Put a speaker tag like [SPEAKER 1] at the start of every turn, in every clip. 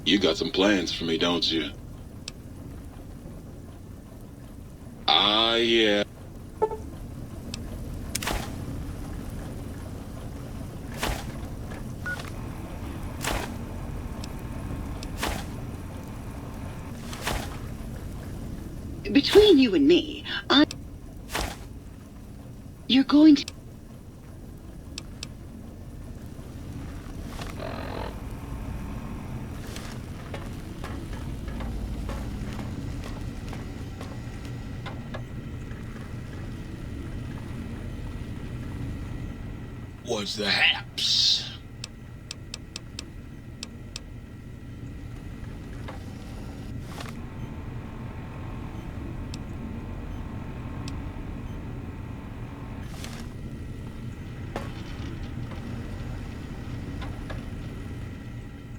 [SPEAKER 1] You got some plans for me, don't you? Ah, yeah.
[SPEAKER 2] Between you and me, you're going to...
[SPEAKER 1] What's the haps?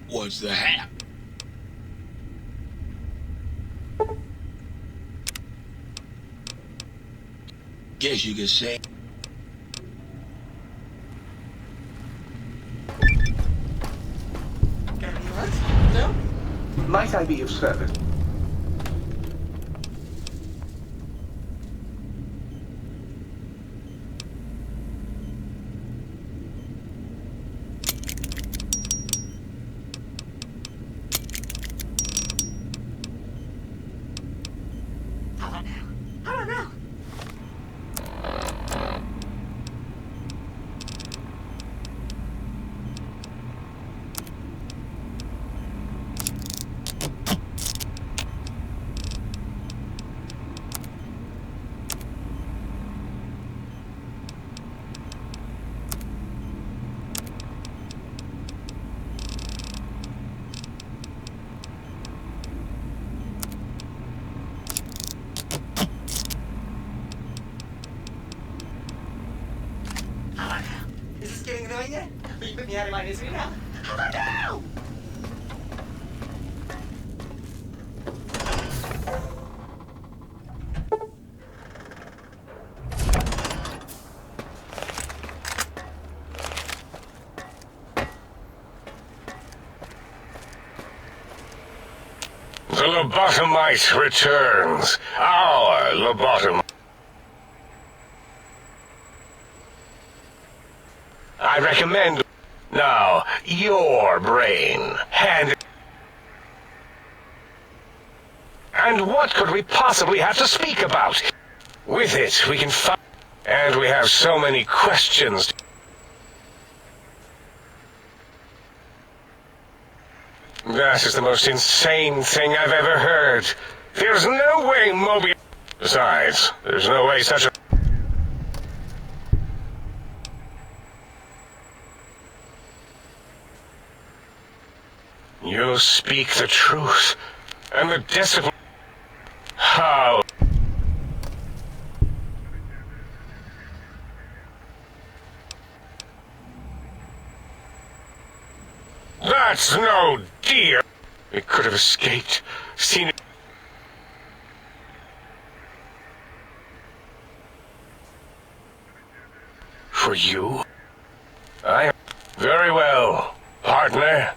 [SPEAKER 1] What's the hap? Guess you could say.
[SPEAKER 3] No?
[SPEAKER 4] Might I be of service?
[SPEAKER 3] How now? Is this getting annoying yet? Will you put me out of my misery now? How about now?
[SPEAKER 5] The lobotomite returns. Our lobotomite. I recommend now your brain. And what could we possibly have to speak about? With it, we can find. And we have so many questions. That is the most insane thing I've ever heard. There's no way Moby... Besides, there's no way such a... You speak the truth, and the discipline... How? That's no deer! It could have escaped, seen it... For you? Very well, partner.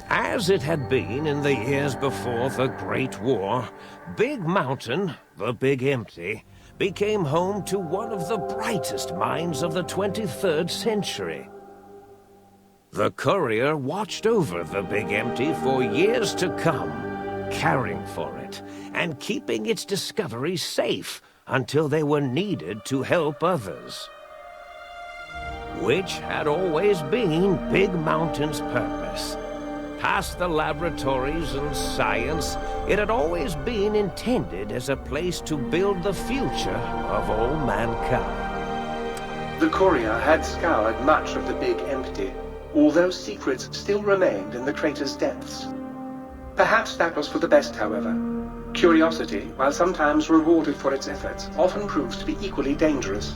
[SPEAKER 6] As it had been in the years before the Great War, Big Mountain, the Big Empty, became home to one of the brightest minds of the 23rd century. The courier watched over the Big Empty for years to come, caring for it and keeping its discoveries safe until they were needed to help others. Which had always been Big Mountain's purpose. Past the laboratories and science, it had always been intended as a place to build the future of all mankind.
[SPEAKER 4] The courier had scoured much of the Big Empty, although secrets still remained in the crater's depths. Perhaps that was for the best, however. Curiosity, while sometimes rewarded for its efforts, often proves to be equally dangerous.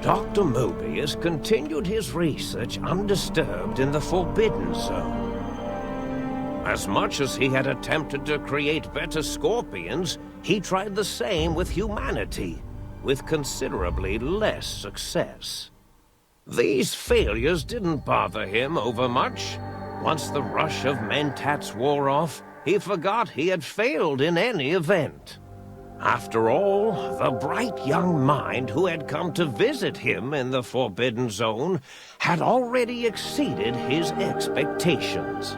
[SPEAKER 6] Dr. Mobius continued his research undisturbed in the Forbidden Zone. As much as he had attempted to create better scorpions, he tried the same with humanity, with considerably less success. These failures didn't bother him overmuch. Once the rush of mentats wore off, he forgot he had failed in any event. After all, the bright young mind who had come to visit him in the Forbidden Zone had already exceeded his expectations.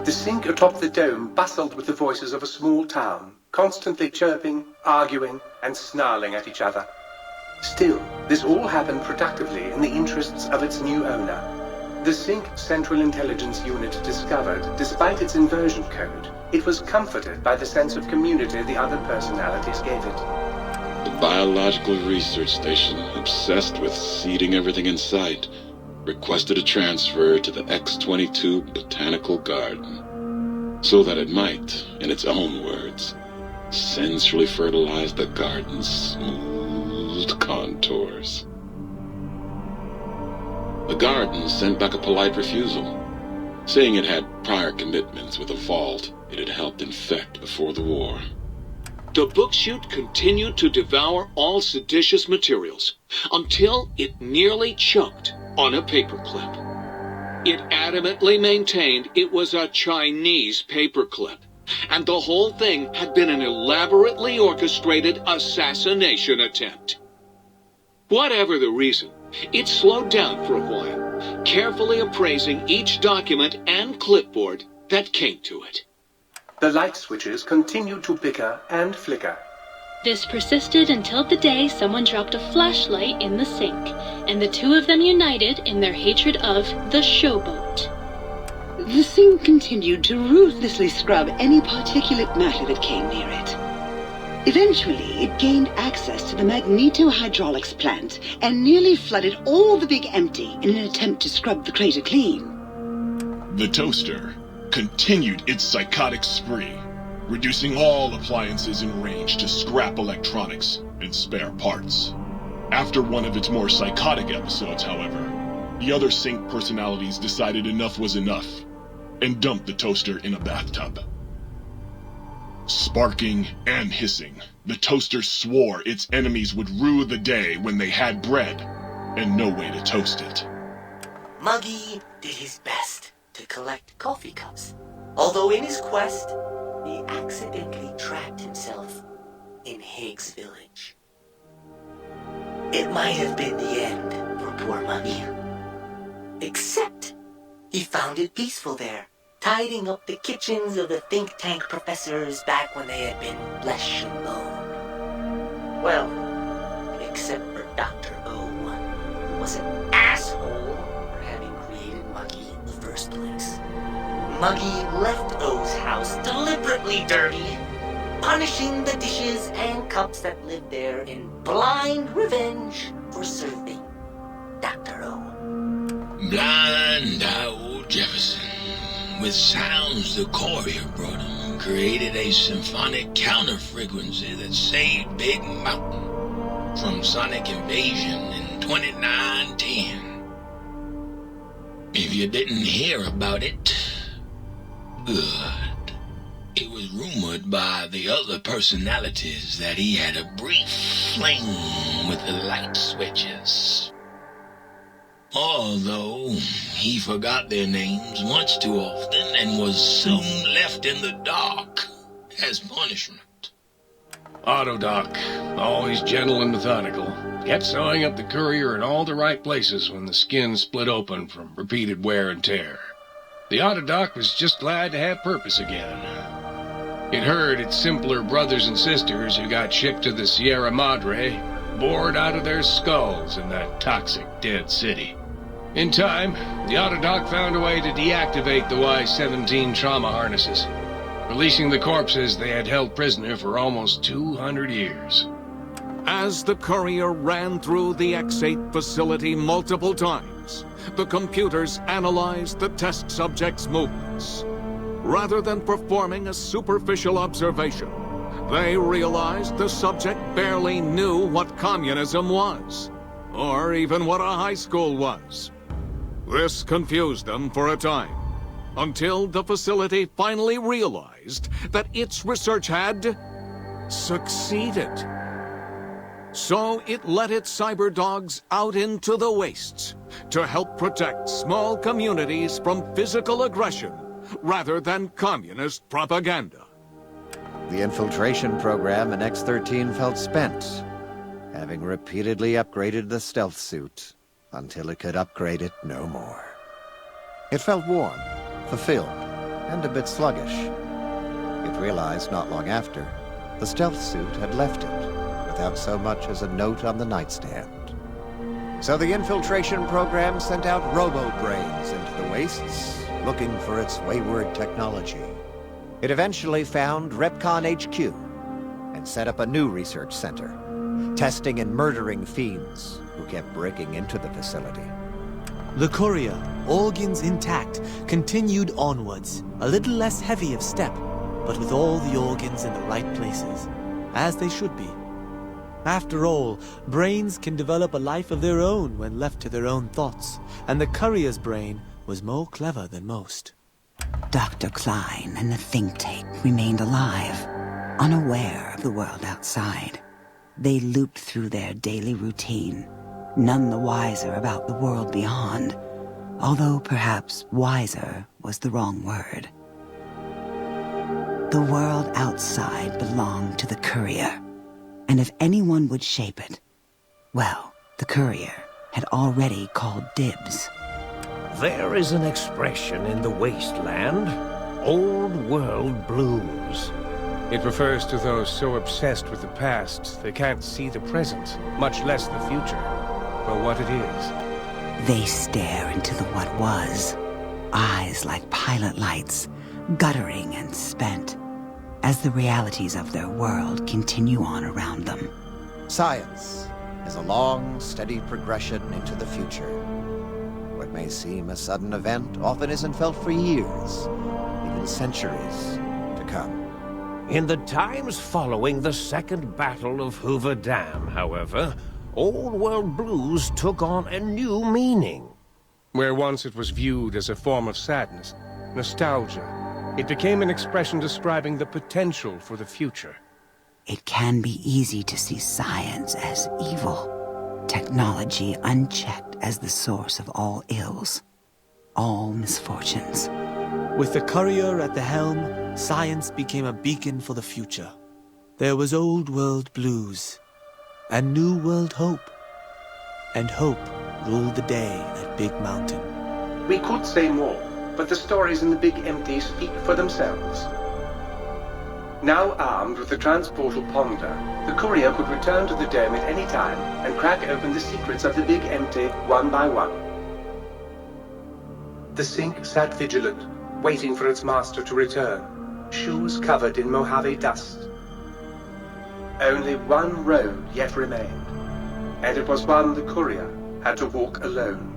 [SPEAKER 4] The sink atop the dome bustled with the voices of a small town, constantly chirping, arguing, and snarling at each other. Still, this all happened productively in the interests of its new owner. The Sync Central Intelligence Unit discovered, despite its inversion code, it was comforted by the sense of community the other personalities gave it.
[SPEAKER 7] The Biological Research Station, obsessed with seeding everything in sight, requested a transfer to the X-22 Botanical Garden, so that it might, in its own words, sensually fertilize the garden's smooth contours. The garden sent back a polite refusal, saying it had prior commitments with a vault it had helped infect before the war.
[SPEAKER 1] The book chute continued to devour all seditious materials until it nearly choked on a paperclip. It adamantly maintained it was a Chinese paperclip, and the whole thing had been an elaborately orchestrated assassination attempt. Whatever the reason, it slowed down for a while, carefully appraising each document and clipboard that came to it.
[SPEAKER 4] The light switches continued to bicker and flicker.
[SPEAKER 8] This persisted until the day someone dropped a flashlight in the sink, and the two of them united in their hatred of the showboat.
[SPEAKER 2] The sink continued to ruthlessly scrub any particulate matter that came near it. Eventually, it gained access to the magneto-hydraulics plant and nearly flooded all the Big Empty in an attempt to scrub the crater clean.
[SPEAKER 9] The toaster continued its psychotic spree, reducing all appliances in range to scrap electronics and spare parts. After one of its more psychotic episodes, however, the other Sync personalities decided enough was enough and dumped the toaster in a bathtub. Sparking and hissing, the toaster swore its enemies would rue the day when they had bread and no way to toast it.
[SPEAKER 3] Muggy did his best to collect coffee cups, although in his quest, he accidentally trapped himself in Higgs Village. It might have been the end for poor Muggy. Except, he found it peaceful there, tidying up the kitchens of the think tank professors back when they had been flesh and bone. Well, except for Dr. O, who was an asshole for having created Muggy in the first place. Muggy left O's house deliberately dirty, punishing the dishes and cups that lived there in blind revenge for serving Dr. O.
[SPEAKER 1] Blind old Jefferson, with sounds the courier brought him, created a symphonic counter-frequency that saved Big Mountain from sonic invasion in 2910. If you didn't hear about it, good. It was rumored by the other personalities that he had a brief fling with the light switches. Although he forgot their names much too often and was soon left in the dark as punishment.
[SPEAKER 10] Autodoc, always gentle and methodical, kept sewing up the courier in all the right places when the skin split open from repeated wear and tear. The Autodoc was just glad to have purpose again. It heard its simpler brothers and sisters who got shipped to the Sierra Madre bored out of their skulls in that toxic, dead city. In time, the Autodoc found a way to deactivate the Y-17 trauma harnesses, releasing the corpses they had held prisoner for almost 200 years.
[SPEAKER 6] As the courier ran through the X8 facility multiple times, the computers analyzed the test subject's movements. Rather than performing a superficial observation, they realized the subject barely knew what communism was, or even what a high school was. This confused them for a time, until the facility finally realized that its research had succeeded. So it let its cyber dogs out into the wastes to help protect small communities from physical aggression rather than communist propaganda.
[SPEAKER 11] The infiltration program in X-13 felt spent, having repeatedly upgraded the stealth suit until it could upgrade it no more. It felt warm, fulfilled, and a bit sluggish. It realized not long after, the stealth suit had left it, without so much as a note on the nightstand. So the infiltration program sent out robo-brains into the wastes, looking for its wayward technology. It eventually found Repcon HQ, and set up a new research center, testing and murdering fiends who kept breaking into the facility.
[SPEAKER 12] The courier, organs intact, continued onwards, a little less heavy of step, but with all the organs in the right places, as they should be. After all, brains can develop a life of their own when left to their own thoughts, and the courier's brain was more clever than most.
[SPEAKER 2] Dr. Klein and the think tank remained alive, unaware of the world outside. They looped through their daily routine, none the wiser about the world beyond, although perhaps wiser was the wrong word. The world outside belonged to the courier, and if anyone would shape it, well, the courier had already called dibs.
[SPEAKER 6] There is an expression in the wasteland, old world blues.
[SPEAKER 4] It refers to those so obsessed with the past they can't see the present, much less the future, or what it is.
[SPEAKER 2] They stare into the what was, eyes like pilot lights, guttering and spent, as the realities of their world continue on around them.
[SPEAKER 11] Science is a long, steady progression into the future. What may seem a sudden event often isn't felt for years, even centuries to come.
[SPEAKER 6] In the times following the Second Battle of Hoover Dam, however, Old World Blues took on a new meaning.
[SPEAKER 4] Where once it was viewed as a form of sadness, nostalgia, it became an expression describing the potential for the future.
[SPEAKER 2] It can be easy to see science as evil, technology unchecked as the source of all ills, all misfortunes.
[SPEAKER 12] With the courier at the helm, science became a beacon for the future. There was old world blues, and new world hope. And hope ruled the day at Big Mountain.
[SPEAKER 4] We could say more, but the stories in the Big Empty speak for themselves. Now armed with the transportal Ponder, the courier could return to the dome at any time and crack open the secrets of the Big Empty one by one. The Sink sat vigilant, waiting for its master to return, shoes covered in Mojave dust. Only one road yet remained, and it was one the courier had to walk alone.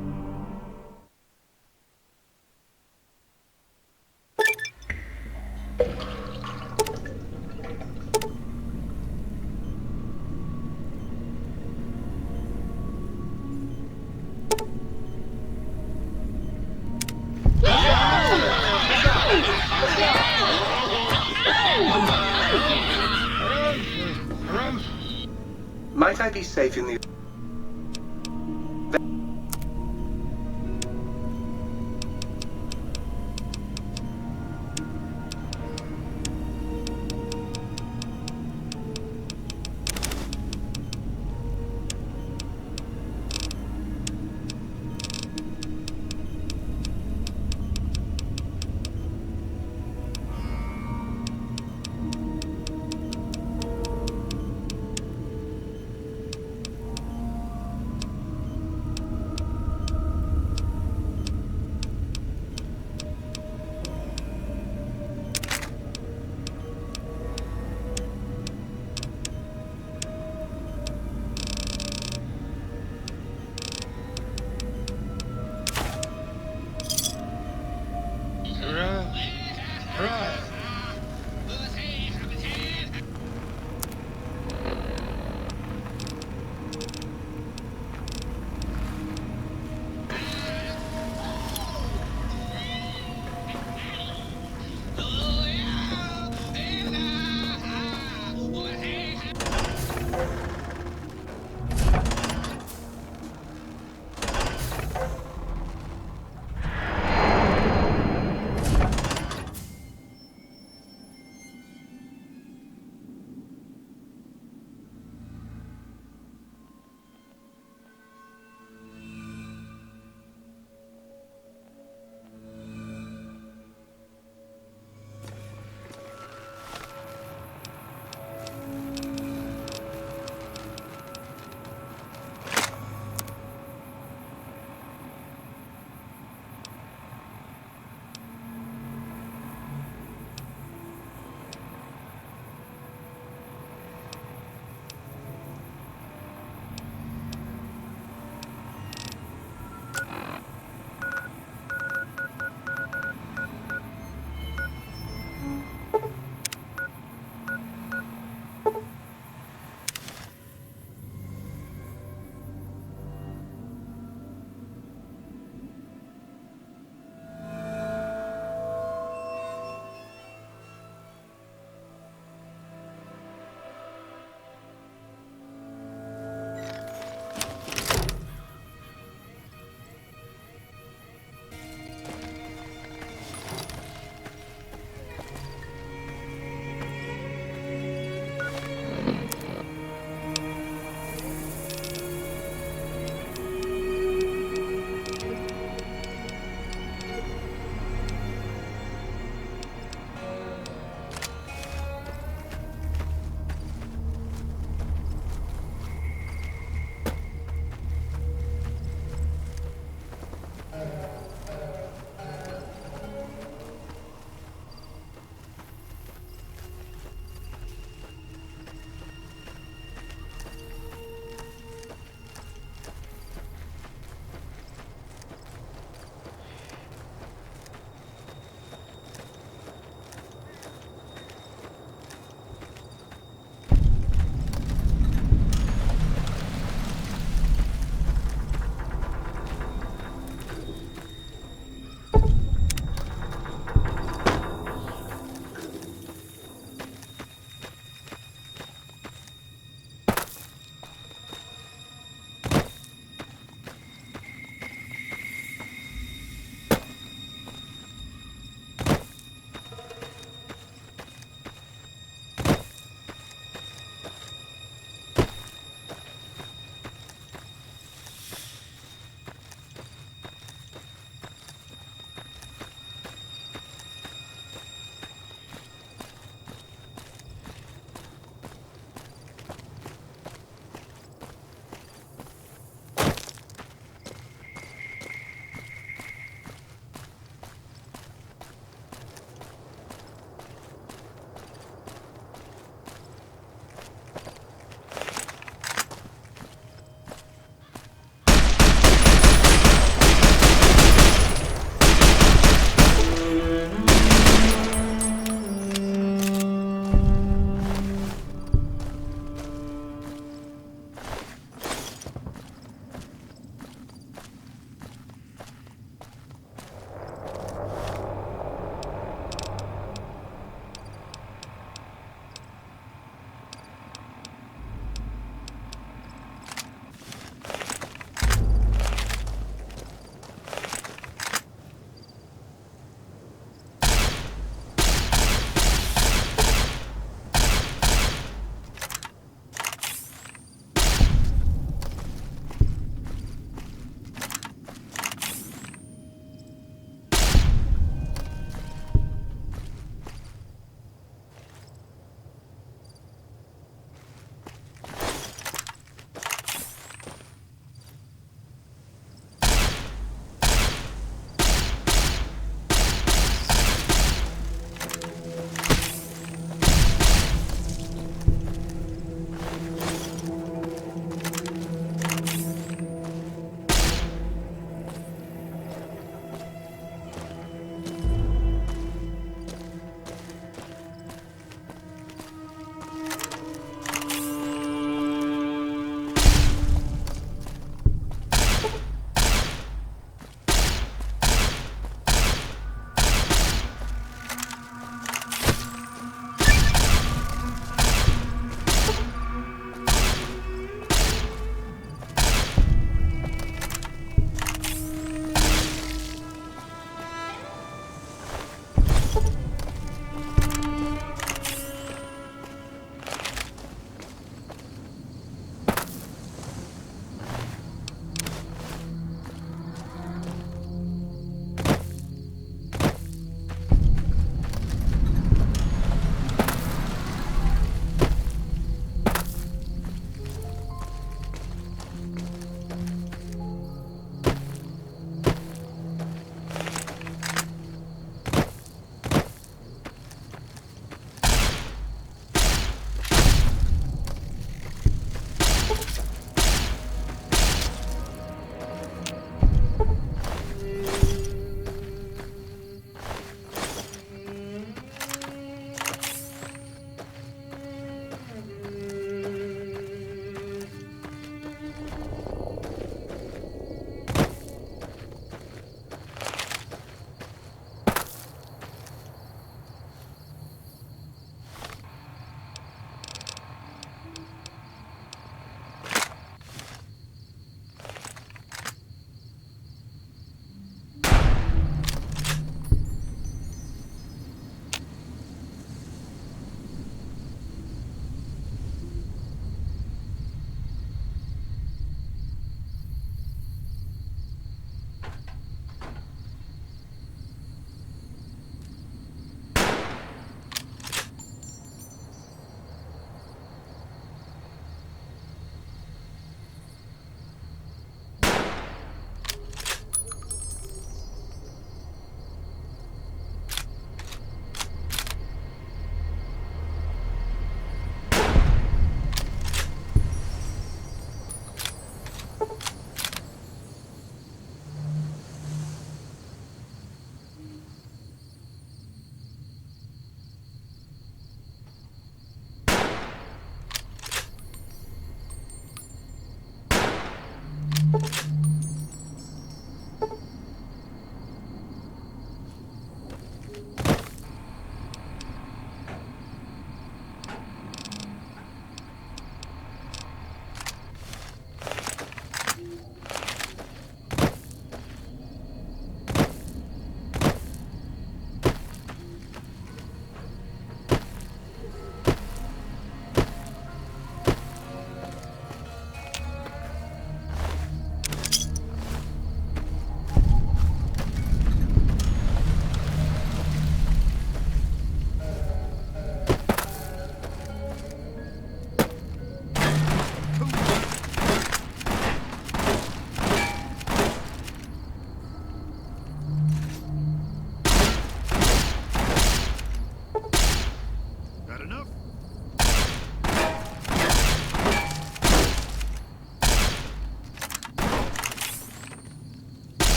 [SPEAKER 4] Might I be safe in the...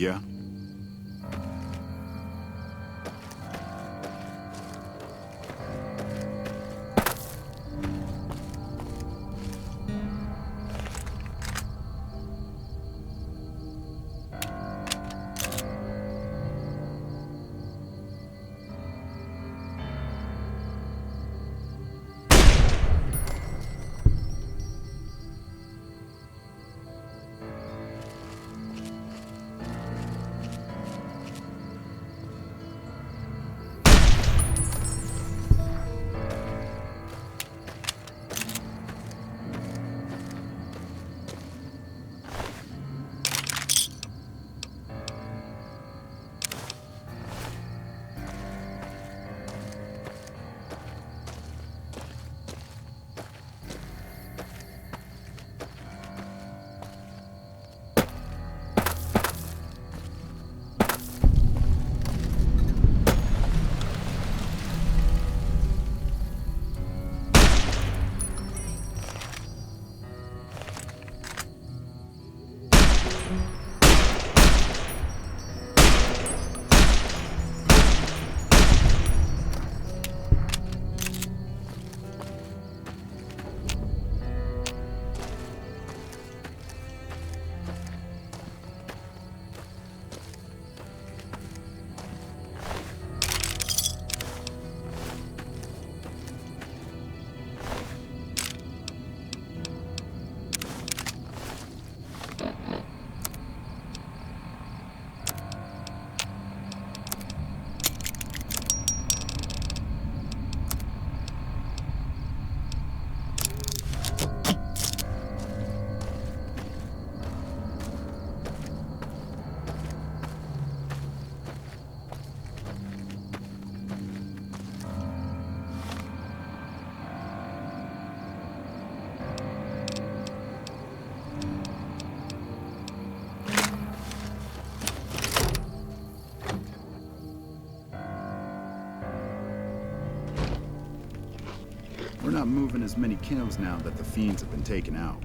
[SPEAKER 13] Yeah? We're not moving as many kills now that the fiends have been taken out.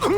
[SPEAKER 14] What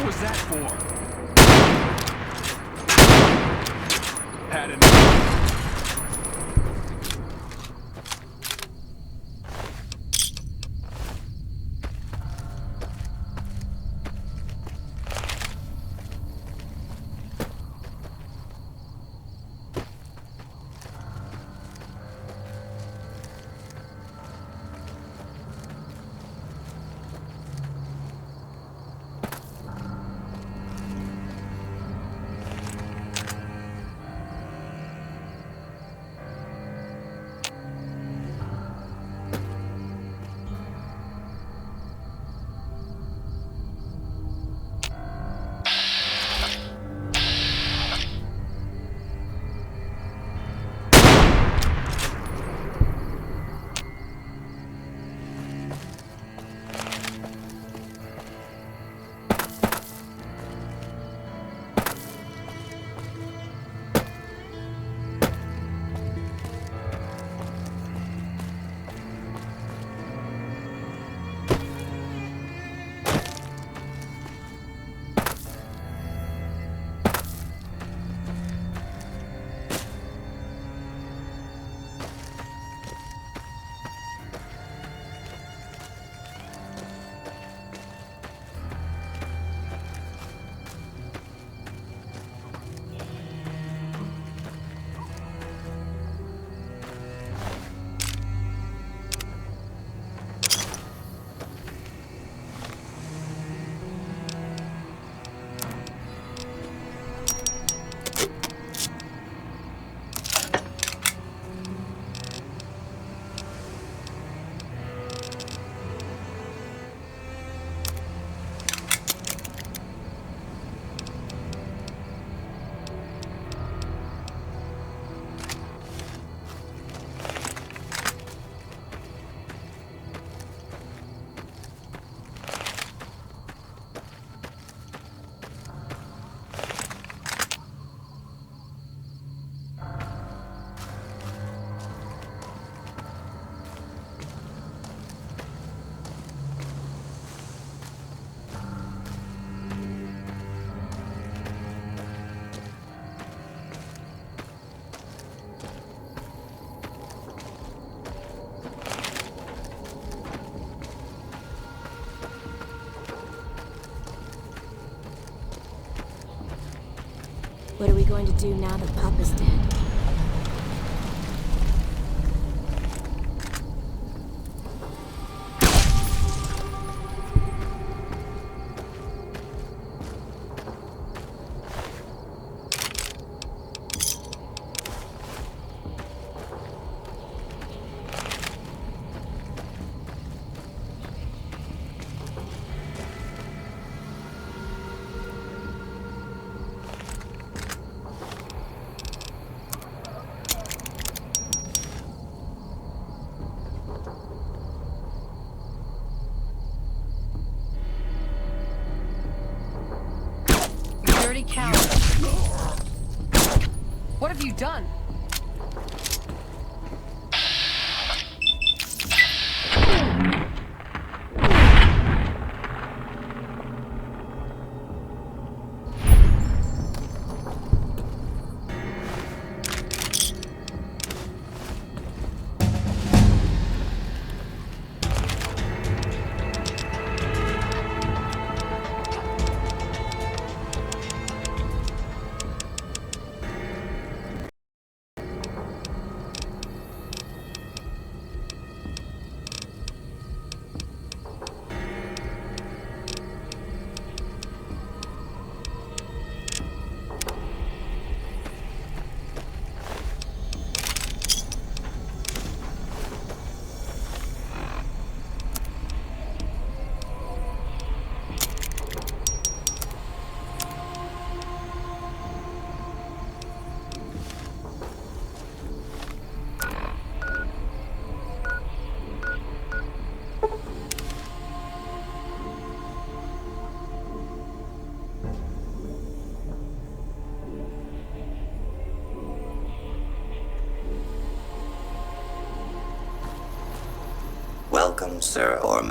[SPEAKER 14] was that for? Had enough.
[SPEAKER 15] What are we going to do now that Papa's dead?
[SPEAKER 16] Dirty coward. What have you done?
[SPEAKER 17] wrong, sir, or...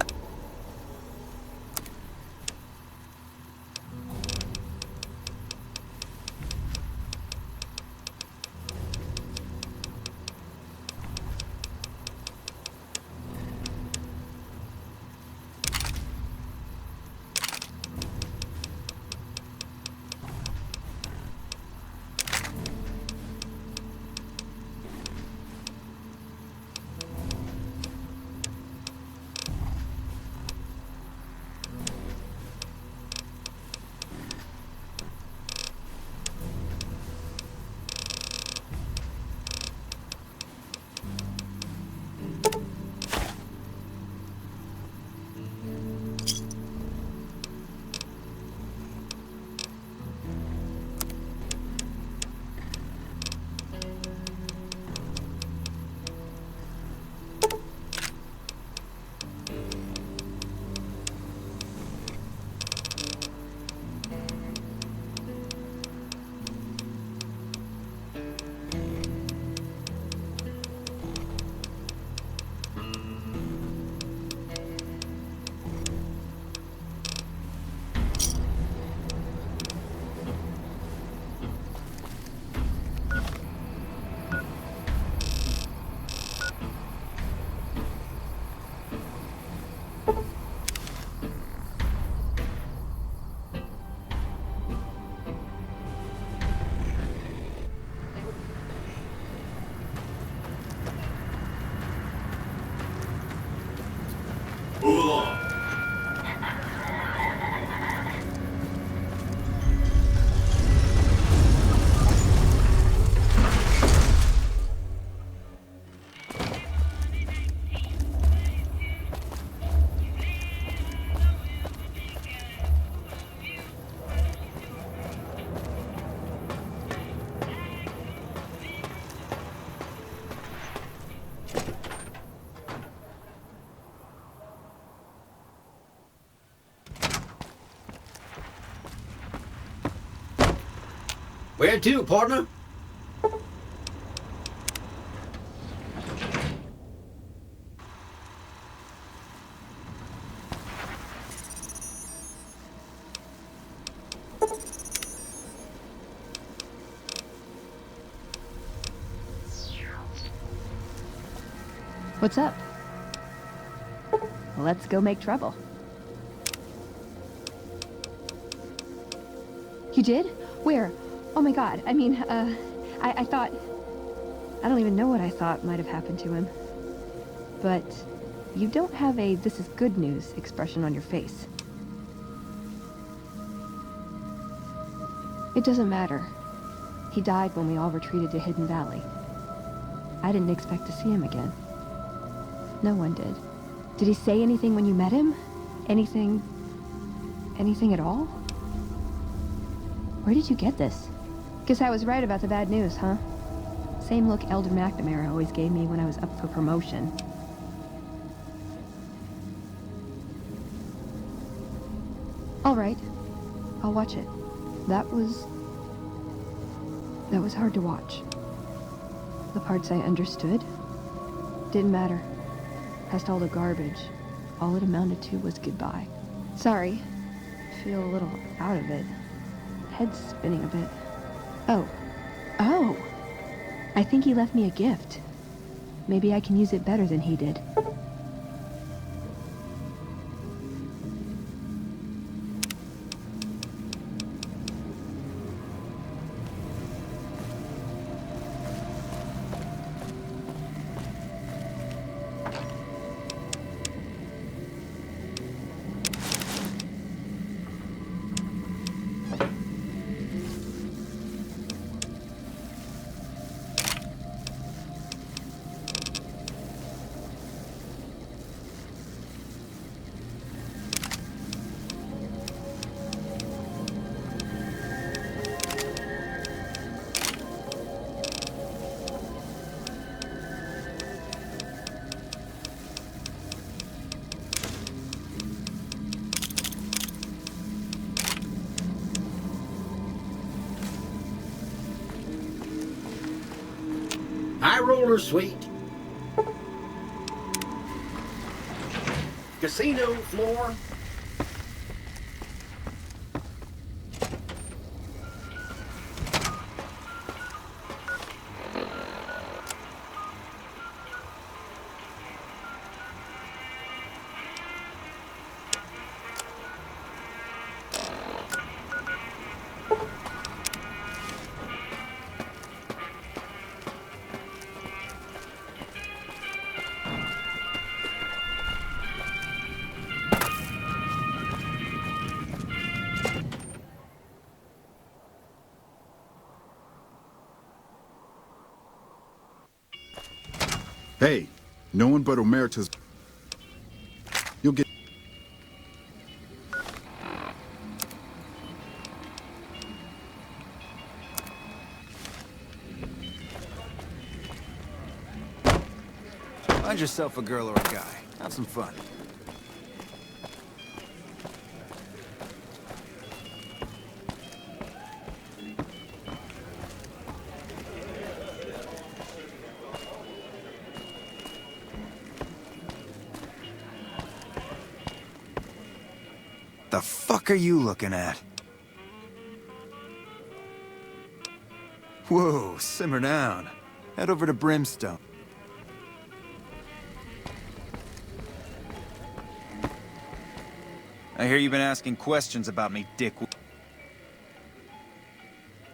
[SPEAKER 18] Move along.
[SPEAKER 19] Where to, partner?
[SPEAKER 20] What's up? Let's go make trouble. You did? Where? Oh my god, I mean, I thought... I don't even know what I thought might have happened to him. But you don't have a "this is good news" expression on your face. It doesn't matter. He died when we all retreated to Hidden Valley. I didn't expect to see him again. No one did. Did he say anything when you met him? Anything at all? Where did you get this? Guess I was right about the bad news, huh? Same look Elder McNamara always gave me when I was up for promotion. All right. I'll watch it. That was hard to watch. The parts I understood didn't matter. Past all the garbage, all it amounted to was goodbye. Sorry. I feel a little out of it. Head's spinning a bit. Oh. I think he left me a gift. Maybe I can use it better than he did.
[SPEAKER 19] High roller, sweet.
[SPEAKER 17] Casino floor.
[SPEAKER 13] Hey, no one but Omerta's... You'll get...
[SPEAKER 14] Find yourself a girl or a guy. Have some fun.
[SPEAKER 18] The fuck are you looking at? Whoa, simmer down. Head over to Brimstone. I hear you've been asking questions about me, dick.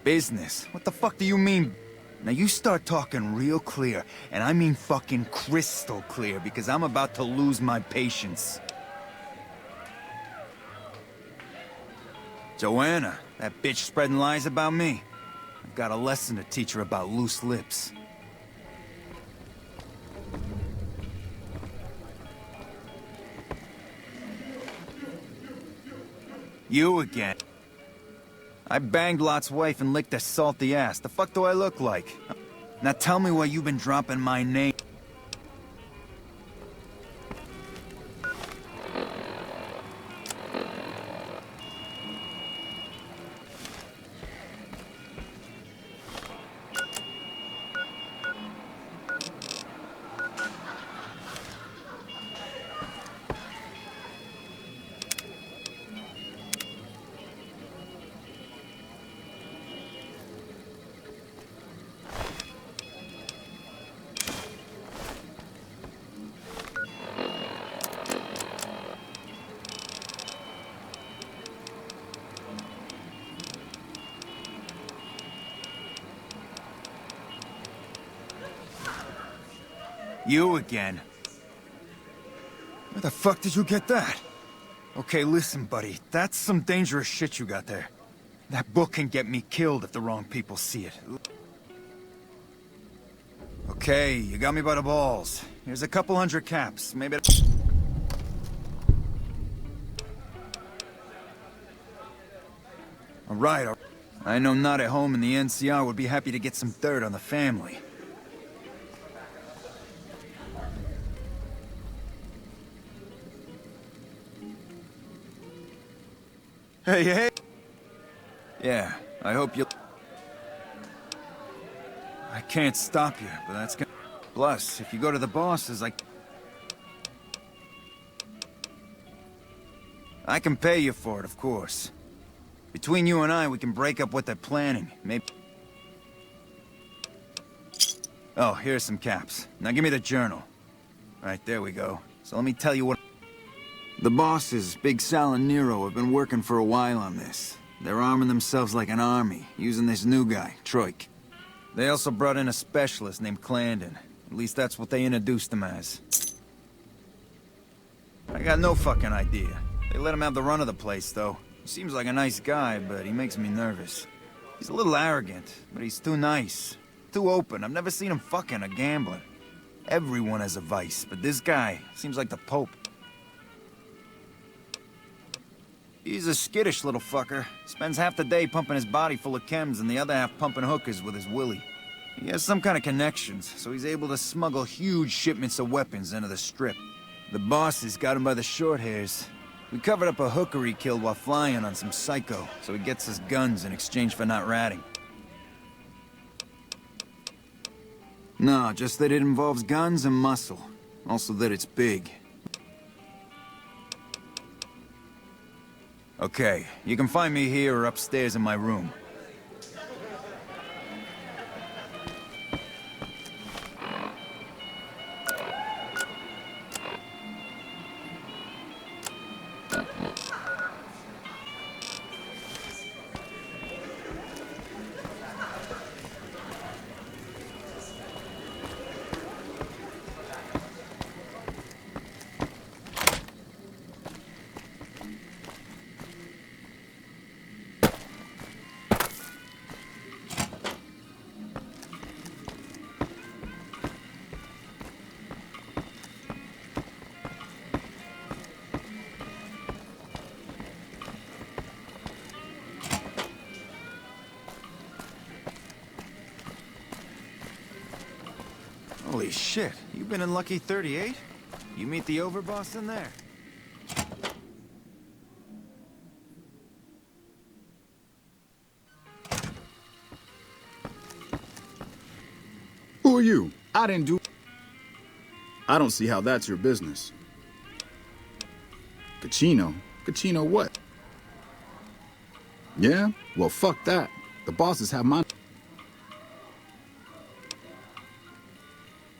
[SPEAKER 18] Business? What the fuck do you mean? Now you start talking real clear, and I mean fucking crystal clear, because I'm about to lose my patience. Joanna, that bitch spreading lies about me. I've got a lesson to teach her about loose lips. You again. I banged Lot's wife and licked her salty ass. The fuck do I look like? Now tell me why you've been dropping my name. You again. Where the fuck did you get that? Okay, listen, buddy. That's some dangerous shit you got there. That book can get me killed if the wrong people see it. Okay, you got me by the balls. Here's a couple hundred caps. Maybe... All right. I know not at home in the NCR would be happy to get some dirt on the family. Hey, hey! Yeah, I hope you... I can't stop you, but that's gonna... Plus, if you go to the bosses, I can pay you for it, of course. Between you and I, we can break up what they're planning. Maybe... Oh, here's some caps. Now give me the journal. Right, there we go. So let me tell you what... The bosses, Big Sal and Nero, have been working for a while on this. They're arming themselves like an army, using this new guy, Troik. They also brought in a specialist named Clandon. At least that's what they introduced him as. I got no fucking idea. They let him have the run of the place, though. He seems like a nice guy, but he makes me nervous. He's a little arrogant, but he's too nice. Too open. I've never seen him fucking a gambler. Everyone has a vice, but this guy seems like the Pope. He's a skittish little fucker. Spends half the day pumping his body full of chems and the other half pumping hookers with his willy. He has some kind of connections, so he's able to smuggle huge shipments of weapons into the Strip. The bosses got him by the short hairs. We covered up a hooker he killed while flying on some psycho, so he gets us guns in exchange for not ratting. No, just that it involves guns and muscle. Also that it's big. Okay, you can find me here or upstairs in my room. Holy shit, you been in Lucky 38? You meet the overboss in there?
[SPEAKER 13] Who are you? I didn't do... I don't see how that's your business. Cachino? Cachino what? Yeah? Well, fuck that. The bosses have my...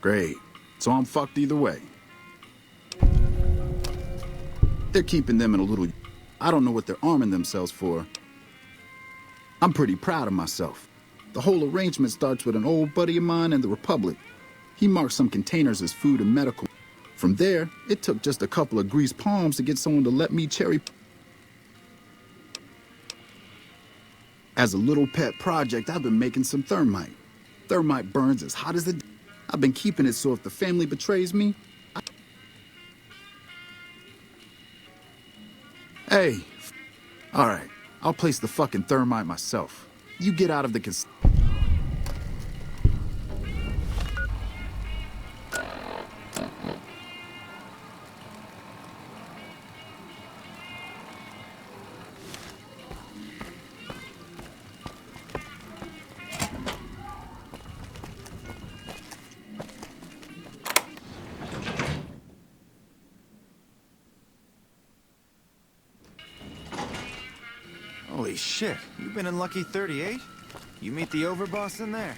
[SPEAKER 13] Great. So I'm fucked either way. They're keeping them in a little... I don't know what they're arming themselves for. I'm pretty proud of myself. The whole arrangement starts with an old buddy of mine in the Republic. He marked some containers as food and medical. From there, it took just a couple of greased palms to get someone to let me cherry... As a little pet project, I've been making some thermite. Thermite burns as hot as the... I've been keeping it so if the family betrays me... Hey. Alright, I'll place the fucking thermite myself. You get out of the
[SPEAKER 18] Holy shit, you been in Lucky 38? You meet the overboss in there?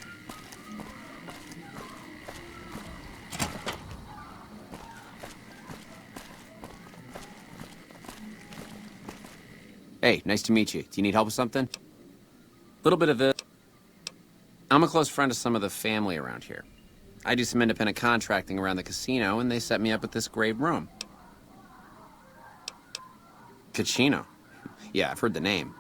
[SPEAKER 17] Hey, nice to meet you. Do you need help with something? Little bit of it. I'm a close friend of some of the family around here. I do some independent contracting around the casino, and they set me up with this great room. Cachino. Yeah, I've heard the name.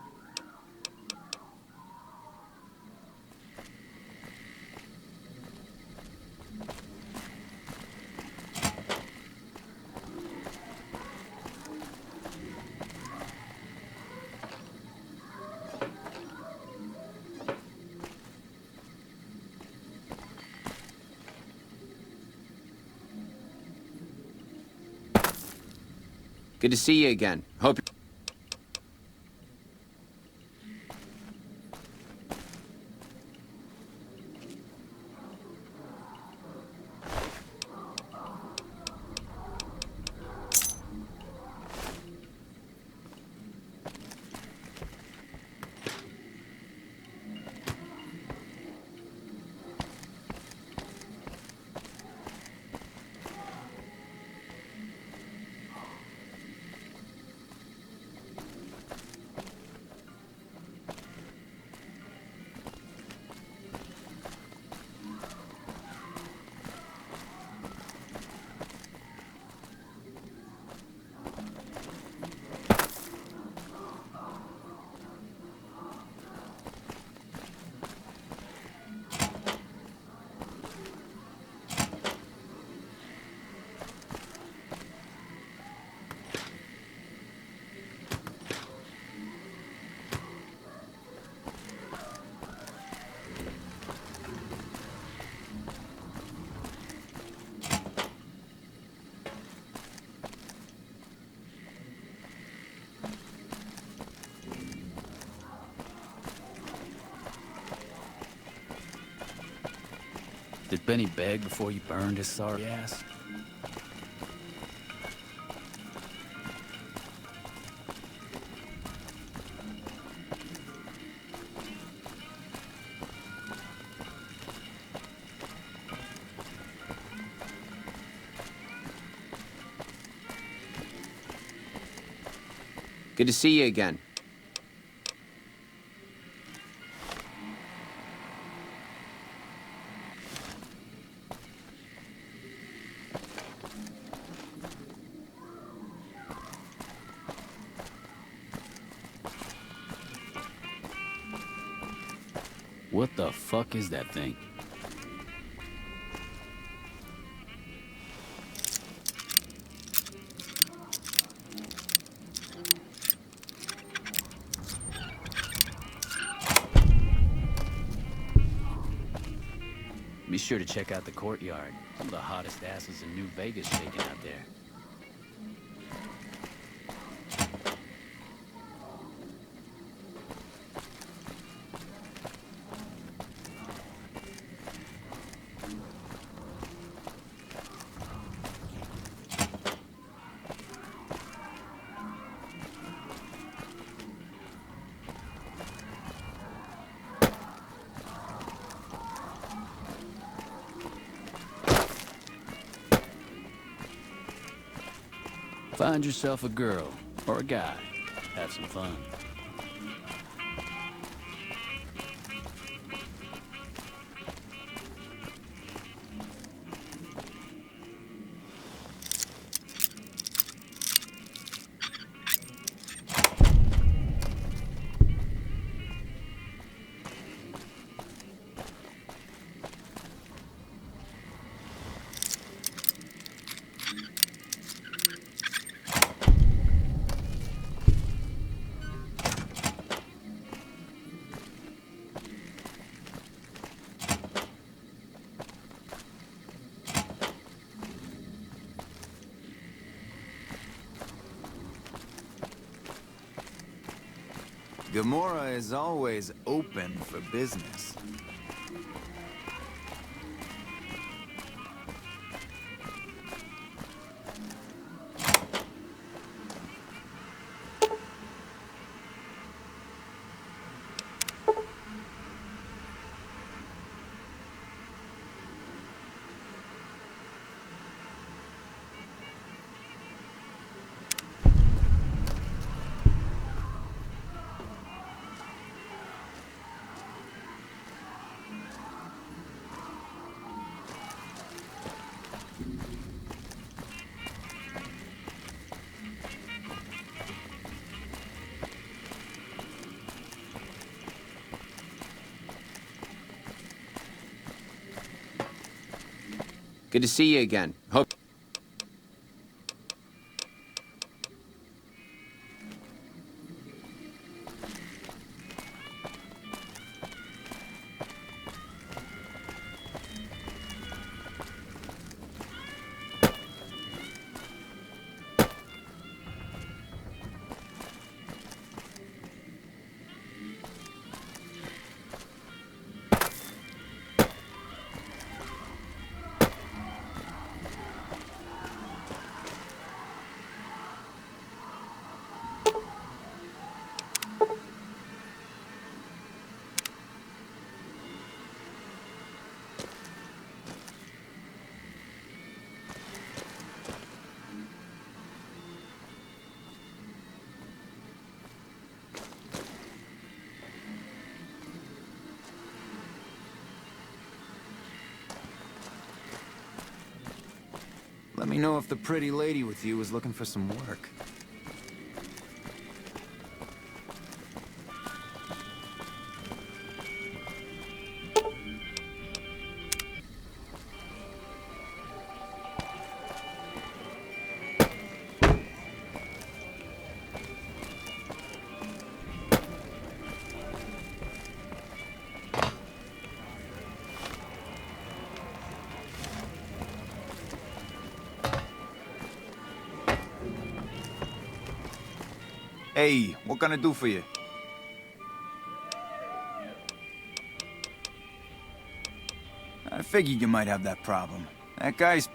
[SPEAKER 17] Good to see you again. Hope you're...
[SPEAKER 14] Did Benny beg before you burned his sorry ass?
[SPEAKER 17] Good to see you again.
[SPEAKER 19] What the fuck is that thing? Be sure to check out the courtyard. Some of the hottest asses in New Vegas shaking out there. Find yourself a girl, or a guy. Have some fun.
[SPEAKER 18] Gamora is always open for business.
[SPEAKER 17] Good to see you again. Hope.
[SPEAKER 18] Let me know if the pretty lady with you is looking for some work. Hey, what can I do for you? I figured you might have that problem. That guy's...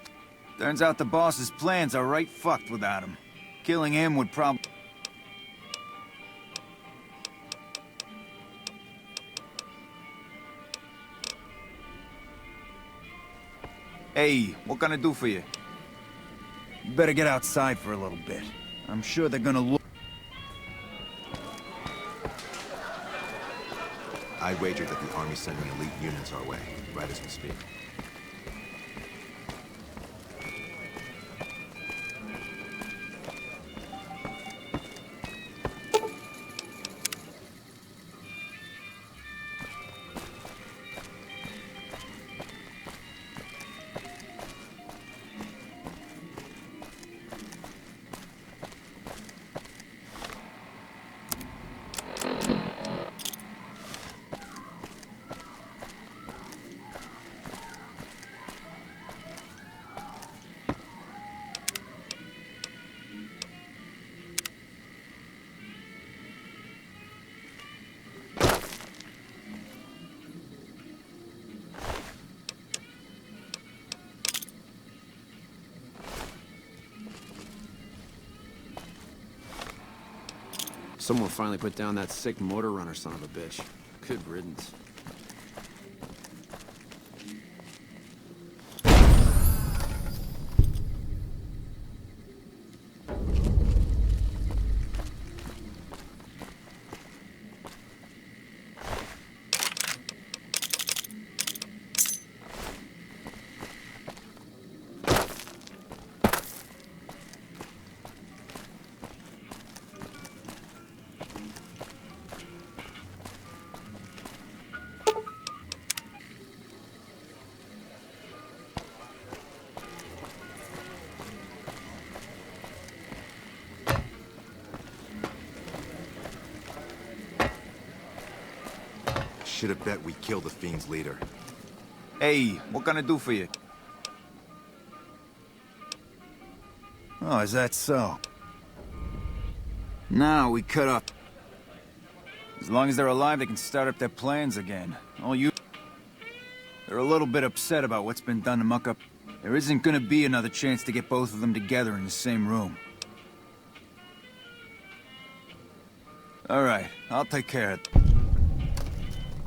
[SPEAKER 18] Turns out the boss's plans are right fucked without him. Killing him would probably... Hey, what can I do for you? You better get outside for a little bit. I'm sure they're gonna look...
[SPEAKER 21] I'd wager that the Army's sending elite units our way, right as we speak.
[SPEAKER 17] Someone finally put down that sick motor runner son of a bitch. Good riddance.
[SPEAKER 21] Should have bet we killed the Fiend's leader.
[SPEAKER 18] Hey, what can I do for you? Oh, is that so? Now we cut up. As long as they're alive, they can start up their plans again. They're a little bit upset about what's been done to muck up. There isn't gonna be another chance to get both of them together in the same room. Alright, I'll take care of it.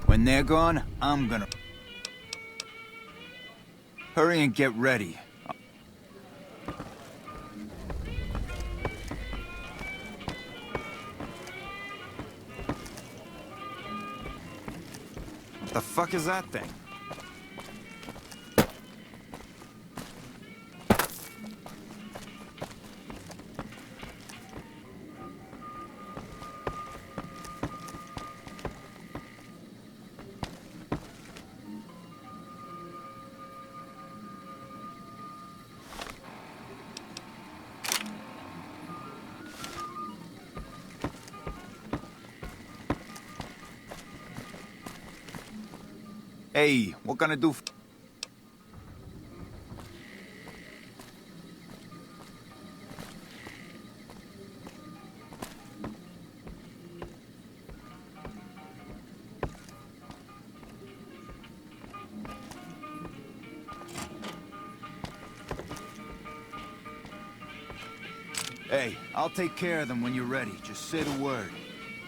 [SPEAKER 18] When they're gone, I'm gonna... Hurry and get ready. What the fuck is that thing? Hey, what can I do? Hey, I'll take care of them when you're ready. Just say the word.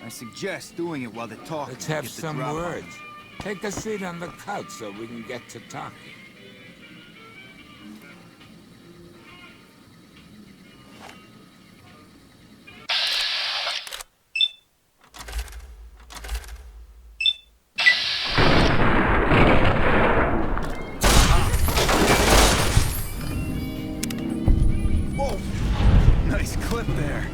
[SPEAKER 18] I suggest doing it while they're talking.
[SPEAKER 22] Let's have
[SPEAKER 18] Get the
[SPEAKER 22] some
[SPEAKER 18] drop on
[SPEAKER 22] words.
[SPEAKER 18] them.
[SPEAKER 22] Take a seat on the couch so we can get to talking.
[SPEAKER 18] Whoa! Nice clip there.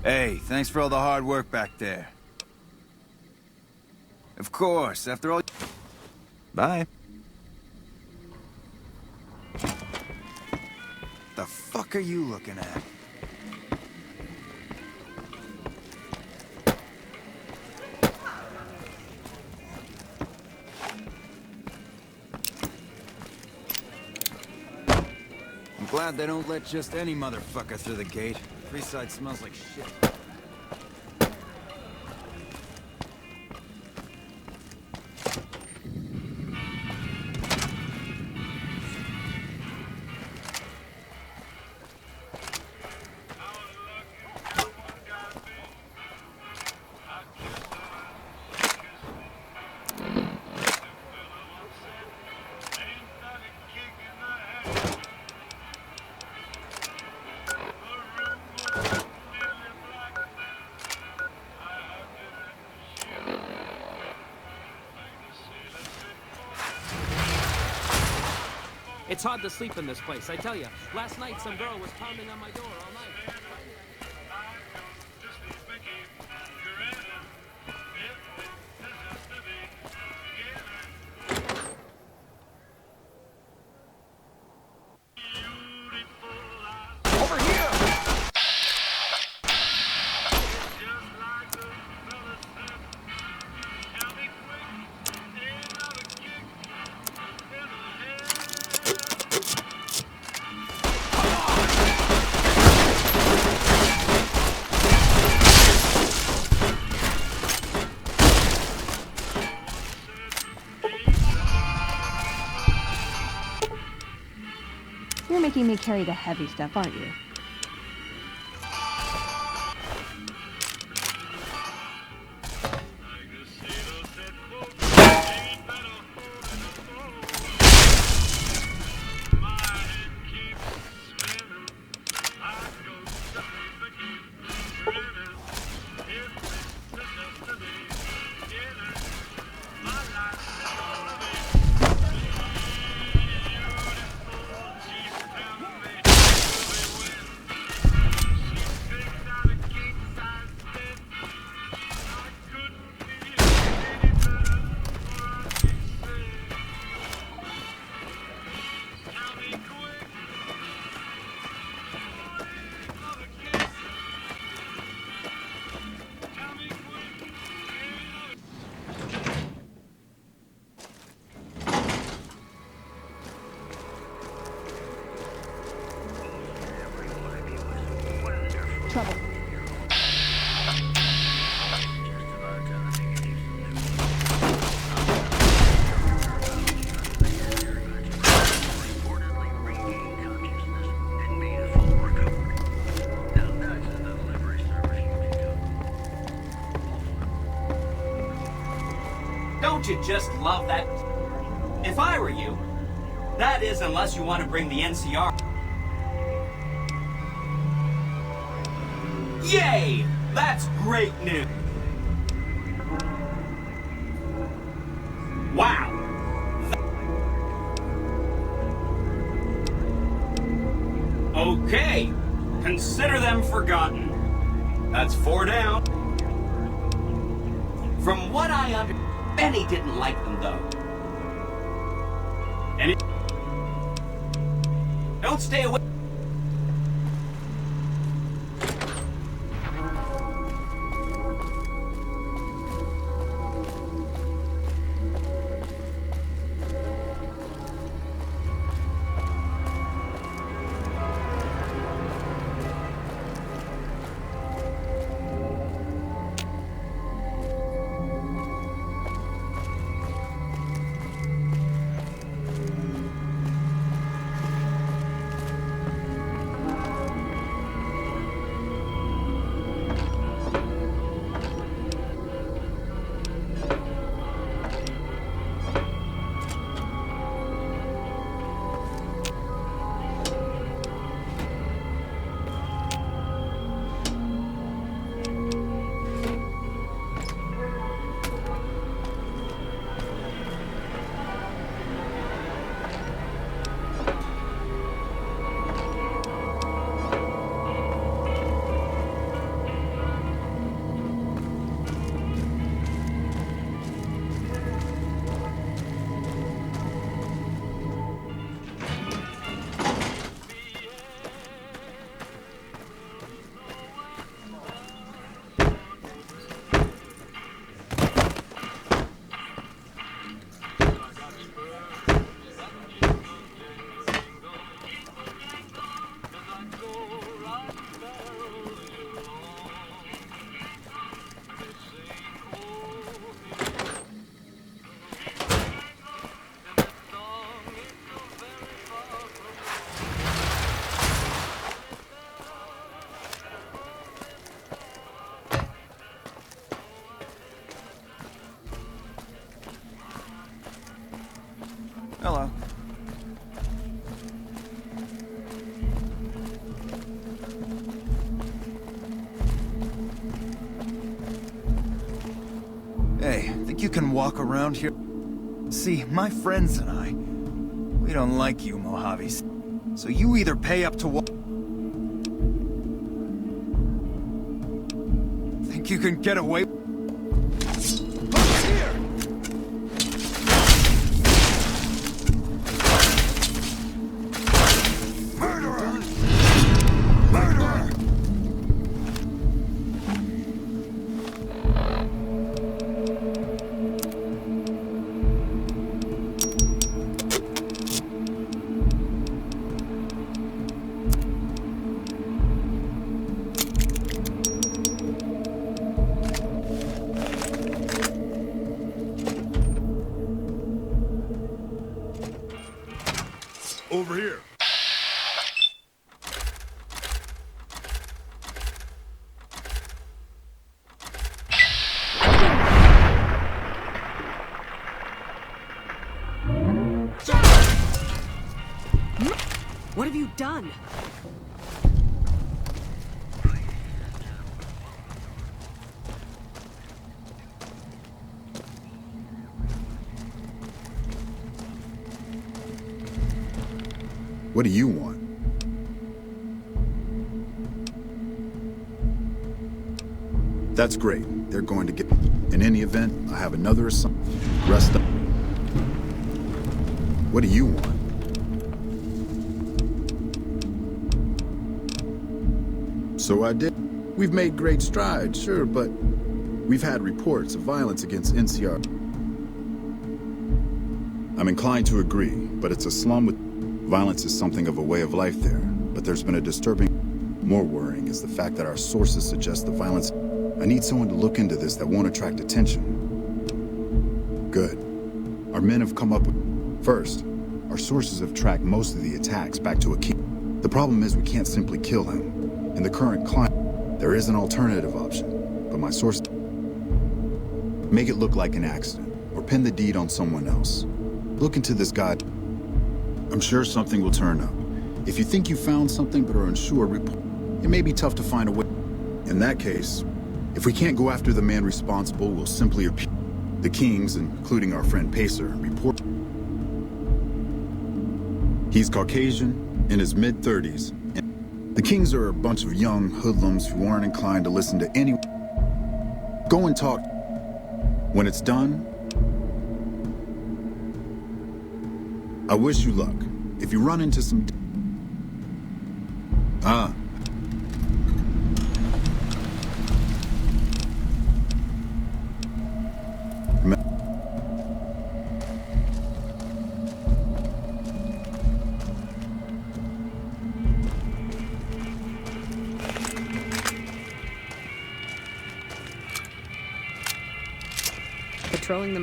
[SPEAKER 18] Hey, thanks for all the hard work back there. Of course, after all... Bye. The fuck are you looking at? I'm glad they don't let just any motherfucker through the gate. Freeside smells like shit.
[SPEAKER 5] It's hard to sleep in this place, I tell you. Last night, some girl was pounding on my door all night.
[SPEAKER 14] Over here!
[SPEAKER 20] You're making me carry the heavy stuff, aren't you? Trouble.
[SPEAKER 7] Don't you just love that? If I were you, that is, unless you want to bring the NCR. Yay! That's great news. Wow. Okay. Consider them forgotten. That's 4 down. From what I understand, Benny didn't like them, though. And don't stay away.
[SPEAKER 18] Hello. Hey, think you can walk around here? See, my friends and I, We don't like you, Mojaves. So you either pay up to what... Think you can get away...
[SPEAKER 8] Over here.
[SPEAKER 16] What have you done?
[SPEAKER 13] What do you want? That's great. They're going to get... In any event, I have another assignment. Rest up. What do you want? So I did. We've made great strides, sure, but we've had reports of violence against NCR. I'm inclined to agree, but it's a slum with... Violence is something of a way of life there, but there's been a disturbing... More worrying is the fact that our sources suggest the violence... I need someone to look into this that won't attract attention. Good. Our men have come up with... First, our sources have tracked most of the attacks back to a king. The problem is we can't simply kill him. In the current climate, there is an alternative option, but my source... Make it look like an accident, or pin the deed on someone else. Look into this guy. I'm sure something will turn up. If you think you found something but are unsure, report. It may be tough to find a way. In that case, if we can't go after the man responsible, we'll simply appeal. The Kings, including our friend Pacer, report. He's Caucasian, in his mid-30s. The Kings are a bunch of young hoodlums who aren't inclined to listen to any... Go and talk. When it's done, I wish you luck. If you run into some...
[SPEAKER 16] Patrolling the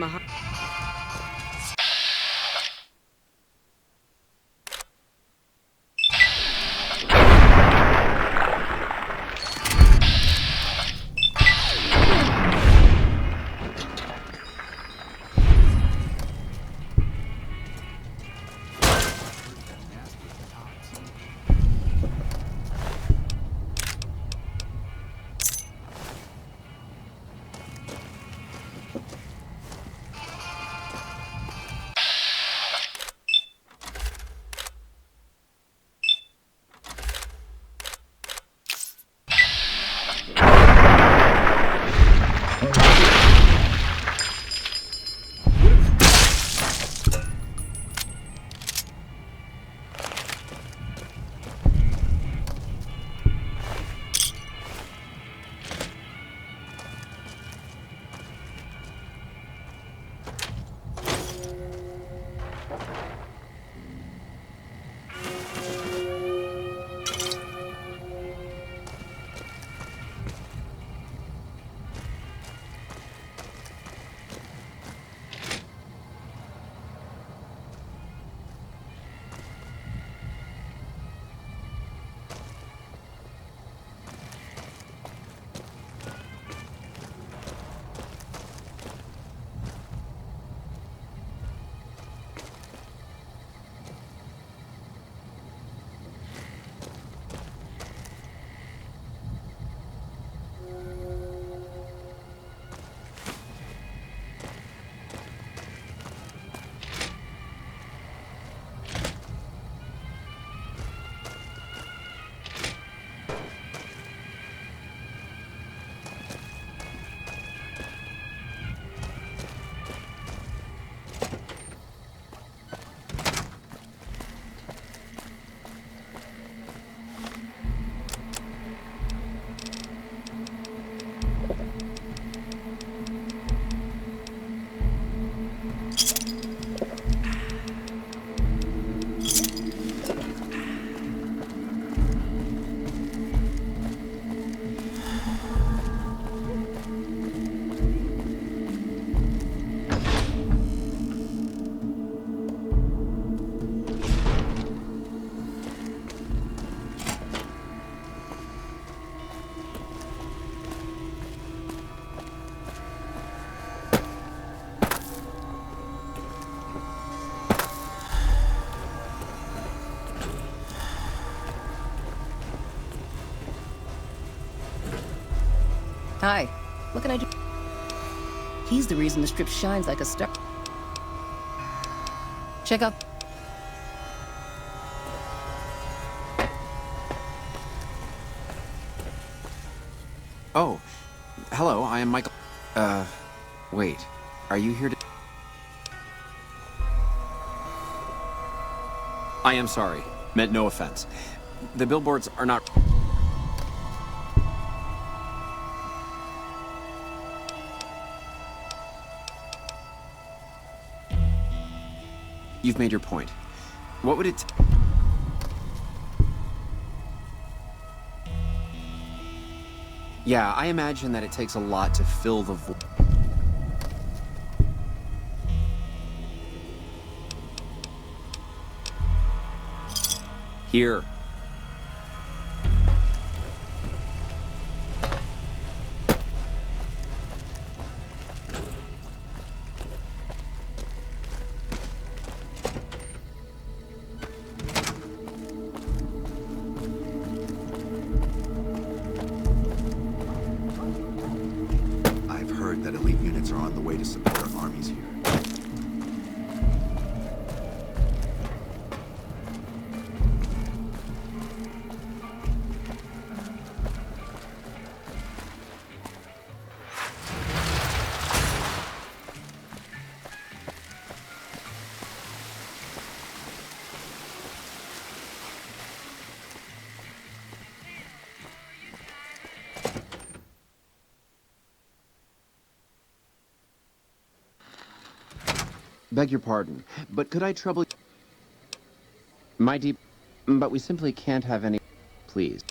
[SPEAKER 3] Hi. What can I do? He's the reason the strip shines like a star. Check out...
[SPEAKER 17] Oh, hello, I am Michael. Wait. Are you here to... I am sorry. Meant no offense. The billboards are not... You've made your point. What would it... Yeah, I imagine that it takes a lot to fill the void. Here.
[SPEAKER 21] I've heard that elite units are on the way to support our armies here.
[SPEAKER 17] Beg your pardon, but could I trouble... My deep... But we simply can't have any... Please.